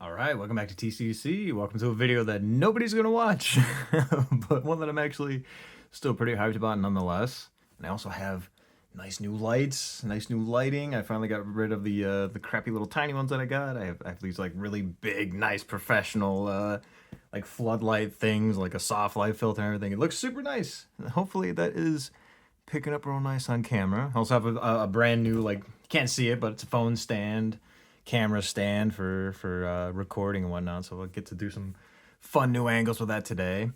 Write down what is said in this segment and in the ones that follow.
All right, welcome back to TCC. Welcome to a video that nobody's gonna watch, but one that I'm actually still pretty hyped about nonetheless. And I also have nice new lights, nice new lighting. I finally got rid of the crappy little tiny ones that I got. I have these like really big, nice professional like floodlight things, like a soft light filter and everything. It looks super nice. And hopefully that is picking up real nice on camera. I also have a brand new, like, you can't see it, but it's a phone stand, camera stand for recording and whatnot. So we'll get to do some fun new angles with that today.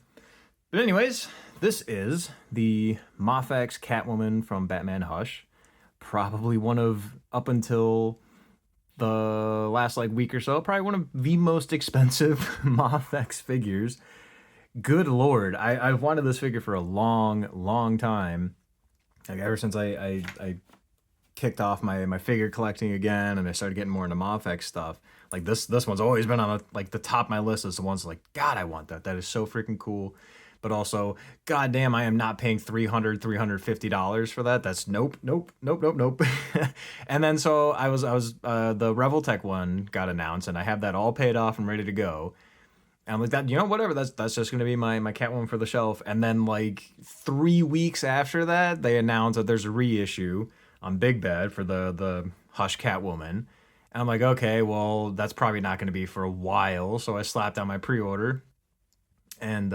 But anyways, this is the Mafex Catwoman from Batman Hush. Probably one of, up until the last like week or so, probably one of the most expensive Mafex figures. Good lord, I've wanted this figure for a long time. Like ever since I kicked off my figure collecting again, and I started getting more into Mafex stuff. Like this one's always been on like the top of my list as the ones like, God, I want that. That is so freaking cool. But also, goddamn, I am not paying $350 for that. That's nope. And then so I was the Revoltech one got announced, and I have that all paid off and ready to go. And I'm like, that, whatever, that's just gonna be my Catwoman for the shelf. And then like 3 weeks after that, they announced that there's a reissue on Big Bad for the Hush Catwoman. And I'm like, okay, well, that's probably not gonna be for a while. So I slapped down my pre-order. And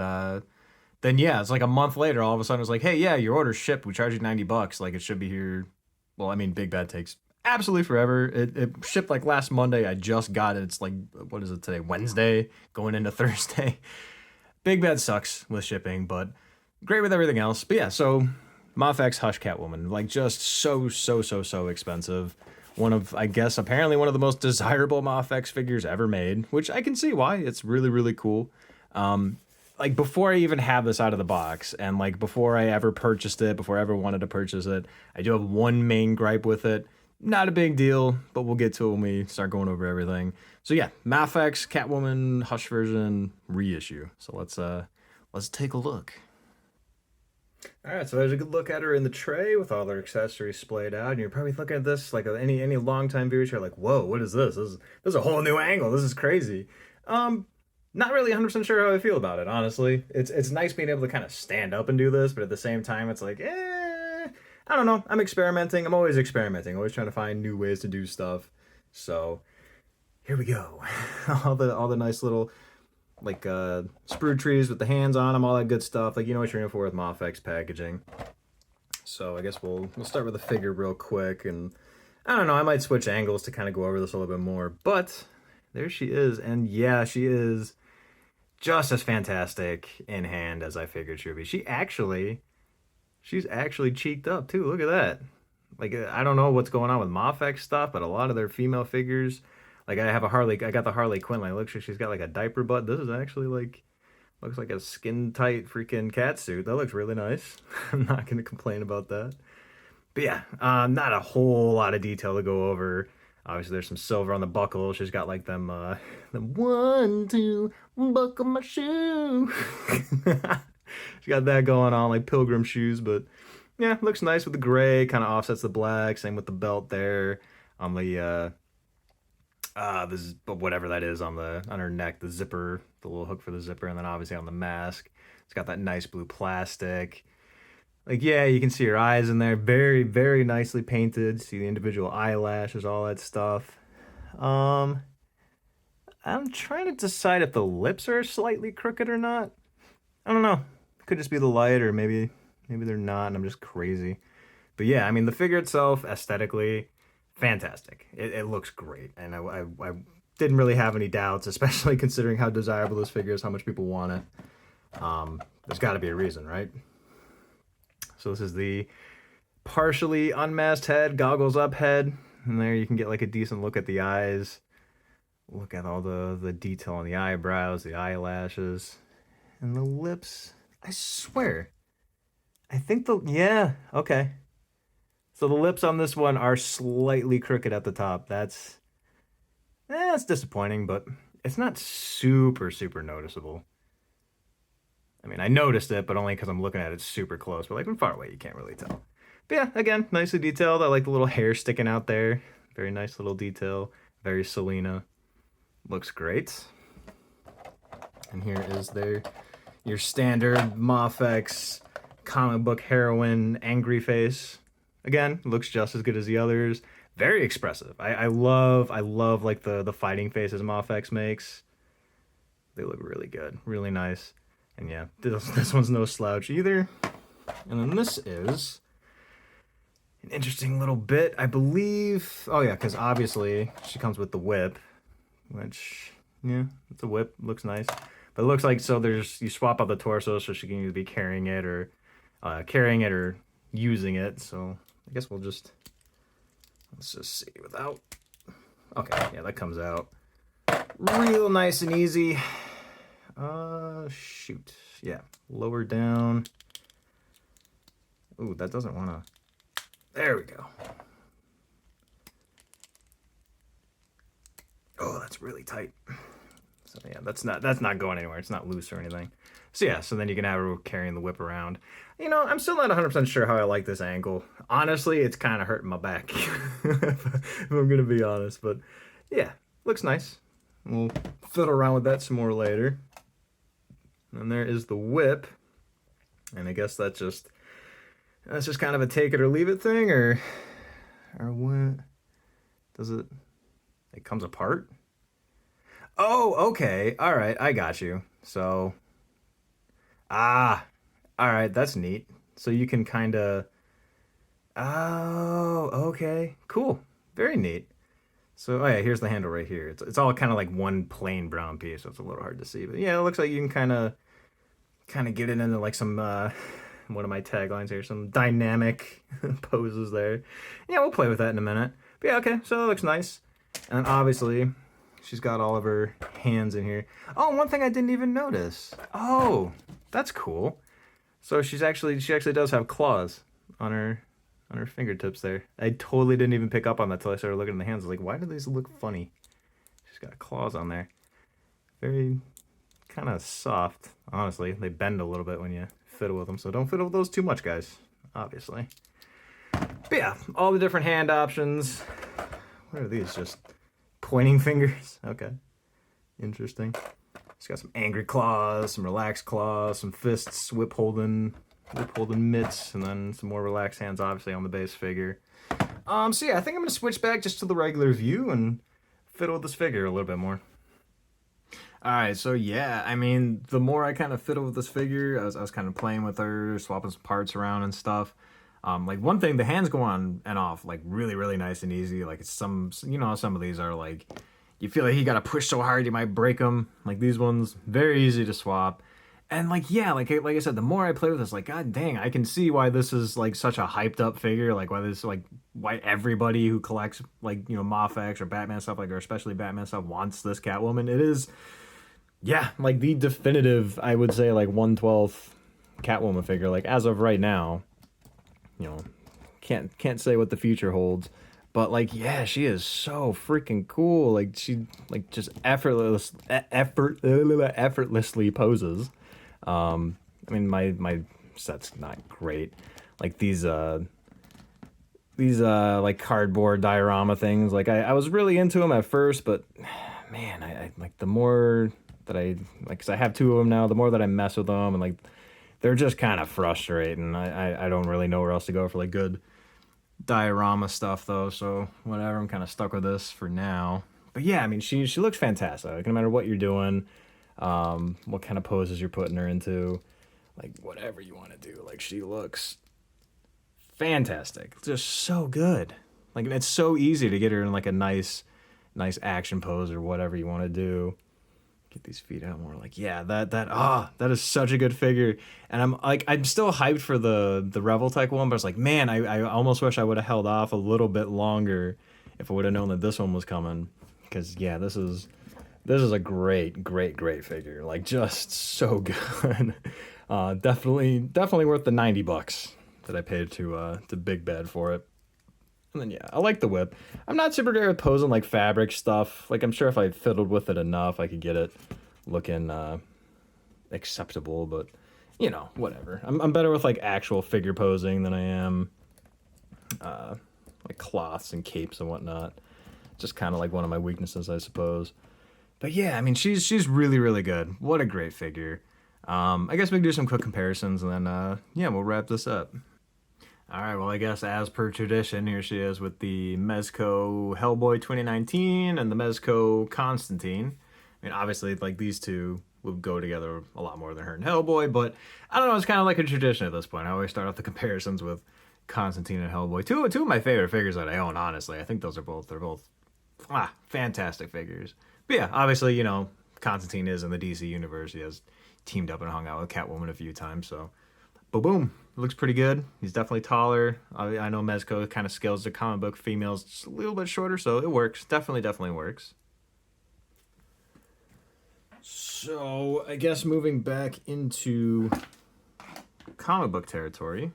then yeah, it's like a month later, all of a sudden it's like, hey, yeah, your order's shipped. We charge you $90. Like it should be here. Well, I mean, Big Bad takes absolutely forever. It shipped like last Monday. I just got it. It's like, what is it today? Wednesday, going into Thursday. Big Bad sucks with shipping, but great with everything else. But yeah, so Mafex Hush Catwoman, like just so expensive. One of, I guess, apparently one of the most desirable Mafex figures ever made, which I can see why. It's really cool. Like before I even have this out of the box, and like before I ever purchased it, before I ever wanted to purchase it, I do have one main gripe with it. Not a big deal, but we'll get to it when we start going over everything. So yeah, Mafex Catwoman Hush version reissue. So let's take a look. All right, so there's a good look at her in the tray with all her accessories splayed out, and you're probably looking at this like any longtime viewers are like, whoa, what is this? This is a whole new angle. This is crazy. Not really 100% sure how I feel about it, honestly. It's nice being able to kind of stand up and do this, but at the same time, it's like, I don't know. I'm experimenting. I'm always experimenting, always trying to find new ways to do stuff. So here we go. all the nice little like sprue trees with the hands on them, all that good stuff. Like, you know what you're in for with Mafex packaging. So I guess we'll start with the figure real quick, and I don't know, I might switch angles to kind of go over this a little bit more, but there she is, and yeah, she is just as fantastic in hand as I figured she would be. She's actually cheeked up too. Look at that. Like, I don't know what's going on with Mafex stuff, but a lot of their female figures, like I got the Harley Quinn. Like, look, she's got like a diaper butt. This is actually like, looks like a skin tight freaking cat suit. That looks really nice. I'm not gonna complain about that. But yeah, not a whole lot of detail to go over. Obviously, there's some silver on the buckle. She's got like them 1, 2, buckle my shoe. She got that going on, like pilgrim shoes. But yeah, looks nice with the gray. Kind of offsets the black. Same with the belt there on the this, but whatever that is on her neck, the zipper, the little hook for the zipper, and then obviously on the mask, it's got that nice blue plastic. Like, yeah, you can see her eyes in there. Very nicely painted. See the individual eyelashes, all that stuff. I'm trying to decide if the lips are slightly crooked or not. I don't know. Could just be the light, or maybe they're not, and I'm just crazy. But yeah, I mean, the figure itself, aesthetically, fantastic. It looks great, and I didn't really have any doubts, especially considering how desirable this figure is, how much people want it. There's got to be a reason, right? So this is the partially unmasked head, goggles up head. And there you can get like a decent look at the eyes. Look at all the detail on the eyebrows, the eyelashes, and the lips. I swear. I think yeah, okay. So the lips on this one are slightly crooked at the top. That's disappointing, but it's not super noticeable. I mean, I noticed it, but only because I'm looking at it super close. But like from far away, you can't really tell. But yeah, again, nicely detailed. I like the little hair sticking out there. Very nice little detail. Very Selena. looks great. And here is your standard Mafex comic book heroine angry face. Again, looks just as good as the others. Very expressive. I love like the fighting faces Mafex makes. They look really good, really nice. And yeah, this one's no slouch either. And then this is an interesting little bit, I believe. Oh yeah, because obviously she comes with the whip, which, yeah, it's a whip, looks nice. But it looks like, so you swap out the torso so she can either be carrying it or using it. So I guess let's just see without. Okay, yeah, that comes out real nice and easy. Shoot. Yeah, lower down. Ooh, that doesn't want to. There we go. Oh, that's really tight. So yeah, that's not going anywhere. It's not loose or anything. So yeah, so then you can have her carrying the whip around. You know, I'm still not 100% sure how I like this angle. Honestly, it's kind of hurting my back, if I'm gonna be honest. But yeah, looks nice. We'll fiddle around with that some more later. And there is the whip. And I guess that's just kind of a take it or leave it thing, or what? Does it comes apart? Oh, okay. All right, I got you. So, all right, that's neat. So you can kind of, oh, okay, cool, very neat. So, oh yeah, here's the handle right here. It's all kind of like one plain brown piece, so it's a little hard to see. But yeah, it looks like you can kind of get it into like some, one of my taglines here, some dynamic poses there. Yeah, we'll play with that in a minute. But yeah, okay, so that looks nice. And obviously, she's got all of her hands in here. Oh, one thing I didn't even notice. Oh, that's cool. So she actually does have claws on her fingertips there. I totally didn't even pick up on that till I started looking at the hands. I was like, why do these look funny? She's got claws on there. Very kind of soft, honestly. They bend a little bit when you fiddle with them, so don't fiddle with those too much, guys, obviously. But yeah, all the different hand options. What are these? Just pointing fingers? Okay. Interesting. She's got some angry claws, some relaxed claws, some fists, whip holding mitts, and then some more relaxed hands, obviously, on the base figure. So yeah, I think I'm gonna switch back just to the regular view and fiddle with this figure a little bit more. Alright, so yeah, I mean, the more I kind of fiddle with this figure, I was kind of playing with her, swapping some parts around and stuff. Like one thing, the hands go on and off like really, really nice and easy. Like it's some of these are like, you feel like you gotta push so hard you might break them. Like these ones, very easy to swap. And like, yeah, like I said, the more I play with this, like, god dang, I can see why this is like such a hyped up figure. Like why everybody who collects like, Mafex or Batman stuff, like, or especially Batman stuff, wants this Catwoman. It is, yeah, like the definitive, I would say, like 1/12 Catwoman figure. Like as of right now, can't say what the future holds, but like, yeah, she is so freaking cool. Like she just effortlessly poses. I mean, my set's not great. Like these like cardboard diorama things. Like I was really into them at first, but man, I like the more that I like, 'cause I have two of them now. The more that I mess with them, and like, they're just kind of frustrating. I don't really know where else to go for like good diorama stuff though. So whatever, I'm kind of stuck with this for now. But yeah, I mean, she looks fantastic. Like, no matter what you're doing, what kind of poses you're putting her into, like whatever you want to do, like she looks fantastic. Just so good. Like it's so easy to get her in like a nice action pose or whatever you want to do. Get these feet out more. Like, yeah, that is such a good figure. And I'm still hyped for the Revoltech one, but it's like, man, I almost wish I would have held off a little bit longer if I would have known that this one was coming. Because yeah, this is a great figure. Like, just so good. Definitely worth the $90 that I paid to Big Bad for it. And then yeah, I like the whip. I'm not super good at posing like fabric stuff. Like I'm sure if I fiddled with it enough, I could get it looking acceptable. But whatever. I'm better with like actual figure posing than I am like cloths and capes and whatnot. Just kind of like one of my weaknesses, I suppose. But yeah, I mean, she's really, really good. What a great figure. I guess we can do some quick comparisons and then, yeah, we'll wrap this up. All right, well, I guess as per tradition, here she is with the Mezco Hellboy 2019 and the Mezco Constantine. I mean, obviously, like, these two would go together a lot more than her and Hellboy, but I don't know, it's kind of like a tradition at this point. I always start off the comparisons with Constantine and Hellboy. Two of my favorite figures that I own, honestly. I think they're both fantastic figures. But yeah, obviously, you know, Constantine is in the DC universe. He has teamed up and hung out with Catwoman a few times, so boom, looks pretty good. He's definitely taller. I know Mezco kind of scales the comic book females just a little bit shorter, so it works. Definitely works. So I guess moving back into comic book territory,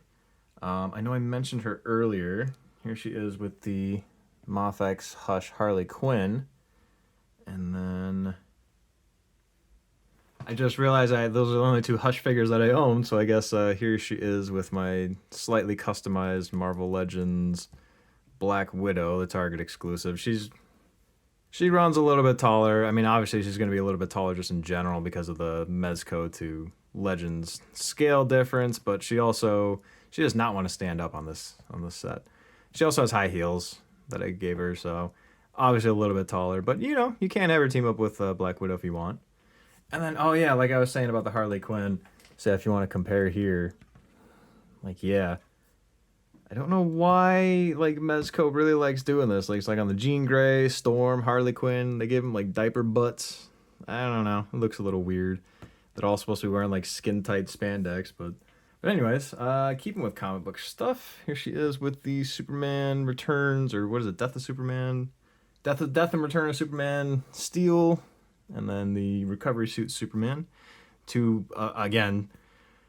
I know I mentioned her earlier. Here she is with the Mafex Hush Harley Quinn, and then I just realized those are the only two Hush figures that I own, so I guess here she is with my slightly customized Marvel Legends Black Widow, the Target exclusive. She runs a little bit taller. I mean, obviously she's going to be a little bit taller just in general because of the Mezco to Legends scale difference, but she does not want to stand up on this set. She also has high heels that I gave her, so obviously a little bit taller, but you know, you can't ever team up with Black Widow if you want. And then, oh yeah, like I was saying about the Harley Quinn, so if you want to compare here, like, yeah, I don't know why, like, Mezco really likes doing this. Like, it's like on the Jean Grey, Storm, Harley Quinn, they give them, like, diaper butts. I don't know, it looks a little weird. They're all supposed to be wearing, like, skin-tight spandex, but anyways, keeping with comic book stuff, here she is with the Superman Returns, or what is it, Death of Superman? Death and Return of Superman Steel, and then the Recovery Suit Superman. Two, again,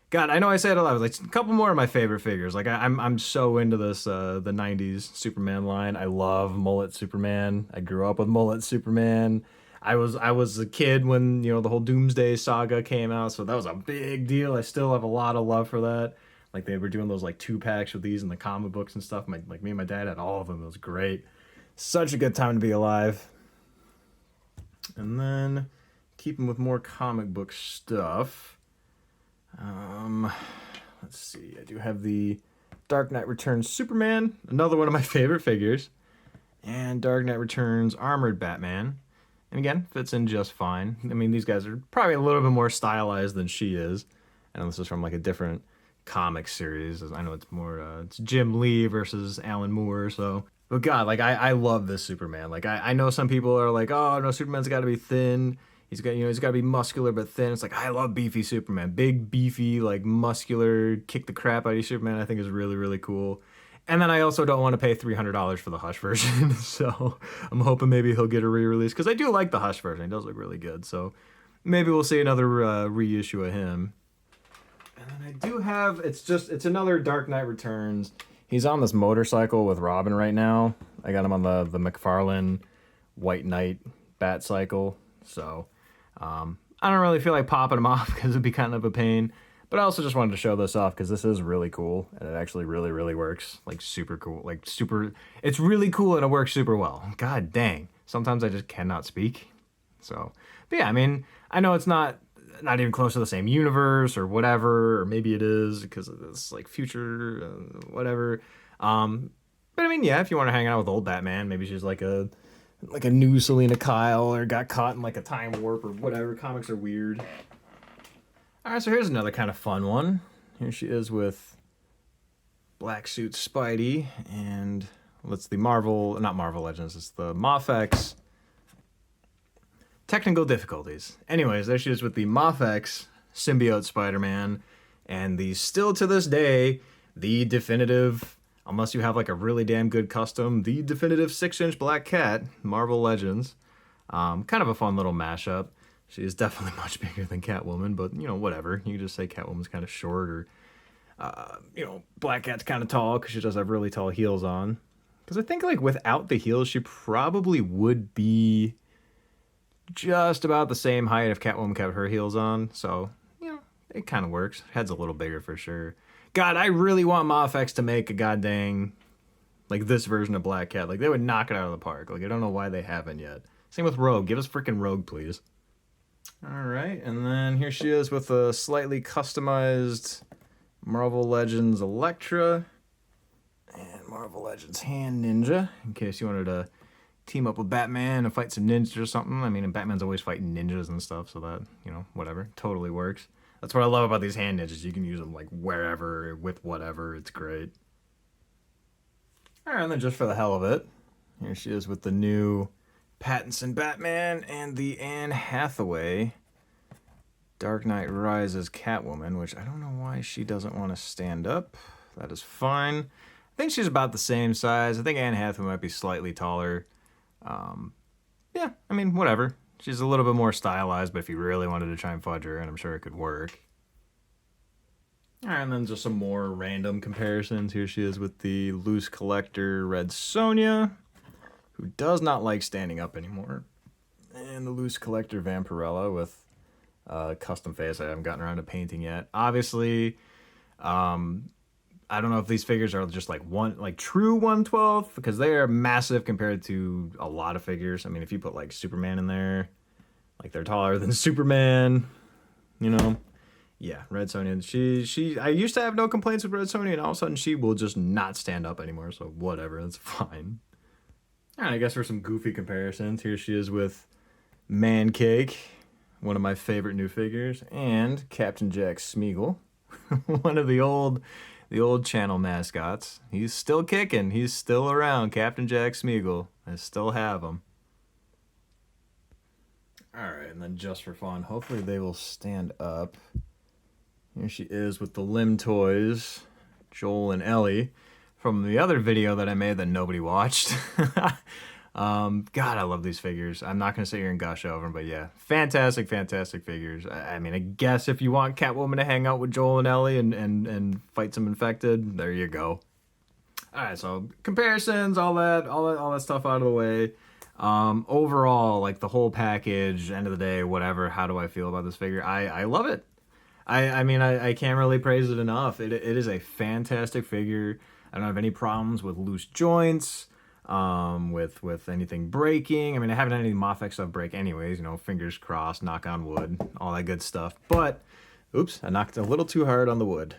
God, I know I say it a lot, like a couple more of my favorite figures. Like I'm so into this the '90s Superman line. I love mullet Superman. I grew up with mullet Superman. I was a kid when, you know, the whole Doomsday saga came out, so that was a big deal. I still have a lot of love for that. Like, they were doing those like 2-packs with these in the comic books and stuff. Me and my dad had all of them. It was great. Such a good time to be alive. And then, keeping with more comic book stuff, let's see, I do have the Dark Knight Returns Superman, another one of my favorite figures, and Dark Knight Returns Armored Batman, and again, fits in just fine. I mean, these guys are probably a little bit more stylized than she is. I know this is from like a different comic series. I know it's more, it's Jim Lee versus Alan Moore, so. But God, like, I love this Superman. Like, I know some people are like, oh, no, Superman's got to be thin. He's got to be muscular but thin. It's like, I love beefy Superman. Big, beefy, like, muscular, kick the crap out of you Superman, I think is really, really cool. And then I also don't want to pay $300 for the Hush version. So I'm hoping maybe he'll get a re-release, because I do like the Hush version. It does look really good. So maybe we'll see another reissue of him. And then I do have, it's another Dark Knight Returns. He's on this motorcycle with Robin right now. I got him on the McFarlane White Knight Bat cycle. So I don't really feel like popping him off because it'd be kind of a pain. But I also just wanted to show this off because this is really cool. And it actually really, really works. Like, super cool. Like, it's really cool and it works super well. God dang. Sometimes I just cannot speak. So, but yeah, I mean, I know it's not even close to the same universe or whatever, or maybe it is because of this like future whatever, but I mean, yeah, if you want to hang out with old Batman, maybe she's like a new Selena Kyle, or got caught in like a time warp or whatever. Comics are weird. All right, so here's another kind of fun one. Here she is with Black Suit Spidey, and it's the not Marvel Legends, it's the Mafex Technical Difficulties. Anyways, there she is with the Mafex Symbiote Spider-Man, and the still to this day, the definitive, unless you have like a really damn good custom, the definitive 6-inch Black Cat, Marvel Legends. Kind of a fun little mashup. She is definitely much bigger than Catwoman, but, you know, whatever. You can just say Catwoman's kind of short, or, you know, Black Cat's kind of tall because she does have really tall heels on. Because I think, like, without the heels, she probably would be just about the same height if Catwoman kept her heels on. So, you know, it kind of works. Head's a little bigger for sure. God, I really want Mafex to make a goddamn, like, this version of Black Cat. Like, they would knock it out of the park. Like, I don't know why they haven't yet. Same with Rogue. Give us freaking Rogue, please. All right, and then here she is with a slightly customized Marvel Legends Elektra and Marvel Legends Hand Ninja, in case you wanted to team up with Batman and fight some ninjas or something. I mean, Batman's always fighting ninjas and stuff, so that, you know, whatever, totally works. That's what I love about these hand ninjas. You can use them like wherever, with whatever. It's great. All right, and then just for the hell of it, here she is with the new Pattinson Batman and the Anne Hathaway Dark Knight Rises Catwoman, which I don't know why she doesn't want to stand up. That is fine. I think she's about the same size. I think Anne Hathaway might be slightly taller. Yeah, I mean, whatever. She's a little bit more stylized, but if you really wanted to try and fudge her, and I'm sure it could work. All right, and then just some more random comparisons. Here she is with the Loose Collector Red Sonja, who does not like standing up anymore. And the Loose Collector Vampirella with custom face I haven't gotten around to painting yet. Obviously, I don't know if these figures are just like true 1/12, because they are massive compared to a lot of figures. I mean, if you put like Superman in there, like they're taller than Superman, you know. Yeah, Red Sonja. I used to have no complaints with Red Sonja, and all of a sudden she will just not stand up anymore. So whatever, that's fine. All right, I guess for some goofy comparisons, here she is with Man Cake, one of my favorite new figures, and Captain Jack Smeagol, one of the old channel mascots. He's still kicking. He's still around. Captain Jack Smeagol. I still have him. All right, and then just for fun, hopefully they will stand up. Here she is with the Limb Toys, Joel and Ellie, from the other video that I made that nobody watched. God, I love these figures. I'm not going to sit here and gush over them, but yeah, fantastic, fantastic figures. I mean, I guess if you want Catwoman to hang out with Joel and Ellie and fight some infected, there you go. All right, so comparisons, all that stuff out of the way. Overall, like the whole package, end of the day, whatever, how do I feel about this figure? I love it. I mean, I can't really praise it enough. It is a fantastic figure. I don't have any problems with loose joints, with anything breaking. I mean, I haven't had any Mafex stuff break anyways, you know, fingers crossed, knock on wood, all that good stuff. But, oops, I knocked a little too hard on the wood.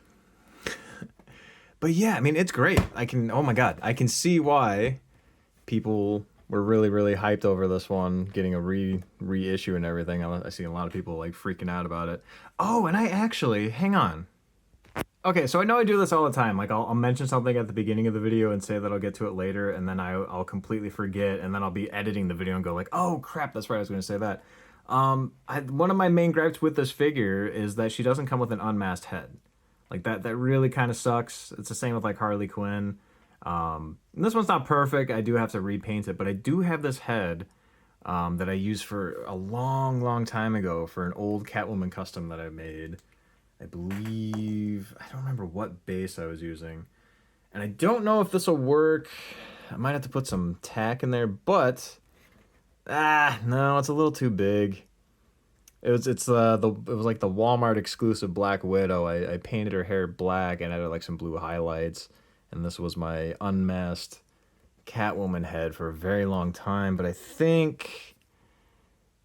But yeah, I mean, it's great. Oh my God, I can see why people were really, really hyped over this one, getting a reissue and everything. I see a lot of people like freaking out about it. Oh, and hang on. Okay, so I know I do this all the time. Like I'll mention something at the beginning of the video and say that I'll get to it later, and then I'll completely forget, and then I'll be editing the video and go like, oh crap, that's right, I was going to say that. One of my main gripes with this figure is that she doesn't come with an unmasked head. Like that really kind of sucks. It's the same with like Harley Quinn. This one's not perfect. I do have to repaint it, but I do have this head that I used for a long time ago for an old Catwoman custom that I made. I believe, I don't remember what base I was using. And I don't know if this will work. I might have to put some tack in there, but no, it's a little too big. It was like the Walmart exclusive Black Widow. I painted her hair black and added like some blue highlights. And this was my unmasked Catwoman head for a very long time. But I think,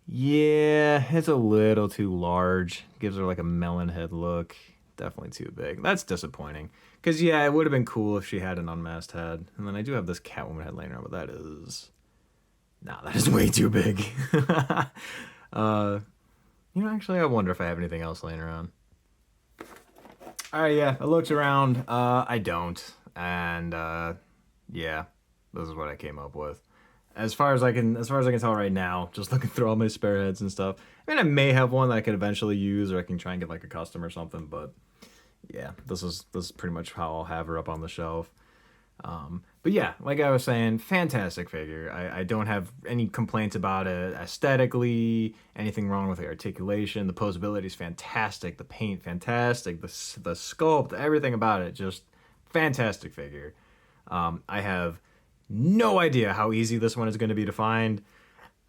yeah, it's a little too large. Gives her like a melon head look. Definitely too big. That's disappointing. Because, yeah, it would have been cool if she had an unmasked head. And then I do have this Catwoman head laying around, but that is way too big. Actually, I wonder if I have anything else laying around. All right, yeah, I looked around. I don't. And yeah, this is what I came up with. As far as I can tell right now, just looking through all my spare heads and stuff. I mean, I may have one that I could eventually use, or I can try and get like a custom or something. But yeah, this is pretty much how I'll have her up on the shelf. But yeah, like I was saying, fantastic figure. I don't have any complaints about it aesthetically, anything wrong with the articulation. The posability is fantastic. The paint, fantastic. The sculpt, everything about it, just fantastic figure. I have no idea how easy this one is going to be to find.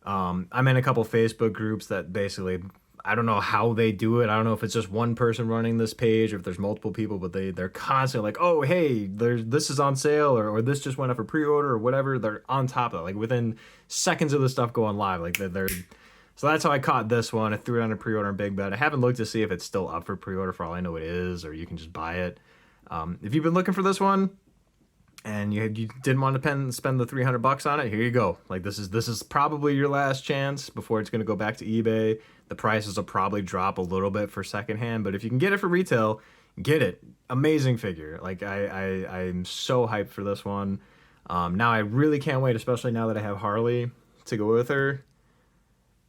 I'm in a couple Facebook groups that basically I don't know how they do it. I don't know if it's just one person running this page or if there's multiple people, but they're constantly like, oh, hey, this is on sale, or this just went up for pre-order or whatever. They're on top of it, like within seconds of the stuff going live. Like they're so that's how I caught this one. I threw it on a pre-order in Big Bet. I haven't looked to see if it's still up for pre-order. For all I know, it is, or you can just buy it. If you've been looking for this one and you didn't want to spend the $300 on it, here you go. Like this is probably your last chance before it's going to go back to eBay. The prices will probably drop a little bit for secondhand, but if you can get it for retail, get it. Amazing figure. Like I'm so hyped for this one. Now I really can't wait, especially now that I have Harley to go with her.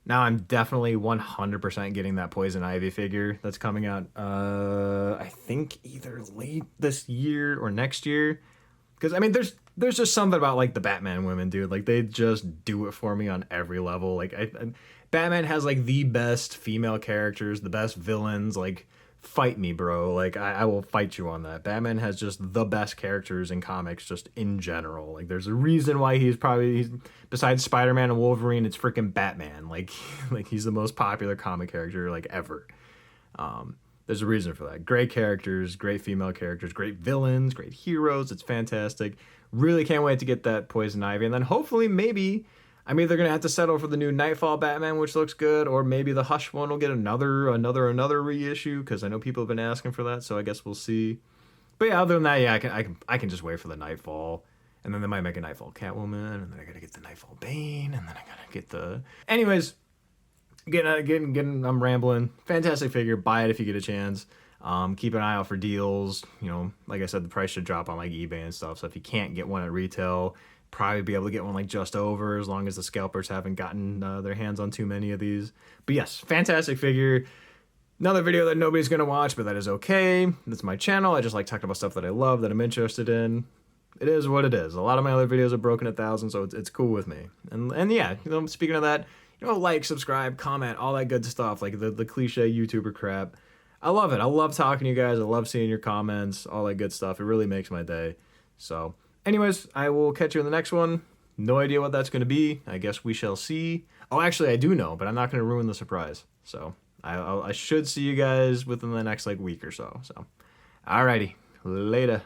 Now I'm definitely 100% getting that Poison Ivy figure that's coming out, I think either late this year or next year. Because, I mean, there's just something about, like, the Batman women, dude. Like, they just do it for me on every level. Like, Batman has, like, the best female characters, the best villains. Like, fight me, bro. Like, I will fight you on that. Batman has just the best characters in comics just in general. Like, there's a reason why he's besides Spider-Man and Wolverine, it's freaking Batman. Like he's the most popular comic character, like, ever. There's a reason for that. Great characters, great female characters, great villains, great heroes. It's fantastic. Really can't wait to get that Poison Ivy. And then hopefully, maybe, I'm either going to have to settle for the new Nightfall Batman, which looks good, or maybe the Hush one will get another reissue, because I know people have been asking for that, so I guess we'll see. But yeah, other than that, yeah, I can just wait for the Nightfall. And then they might make a Nightfall Catwoman, and then I got to get the Nightfall Bane, and then I got to get the... Anyways... I'm rambling. Fantastic figure. Buy it if you get a chance. Keep an eye out for deals. You know, like I said, the price should drop on like eBay and stuff. So if you can't get one at retail, probably be able to get one like just over, as long as the scalpers haven't gotten their hands on too many of these. But yes, fantastic figure. Another video that nobody's gonna watch, but that is okay. That's my channel. I just like talking about stuff that I love, that I'm interested in. It is what it is. A lot of my other videos are broken 1,000, so it's cool with me. And yeah, you know, speaking of that, you know, like, subscribe, comment, all that good stuff, like the cliche YouTuber crap. I love it. I love talking to you guys. I love seeing your comments, all that good stuff. It really makes my day. So, anyways, I will catch you in the next one. No idea what that's going to be. I guess we shall see. Oh, actually, I do know, but I'm not going to ruin the surprise. So, I should see you guys within the next, like, week or so. So, alrighty. Later.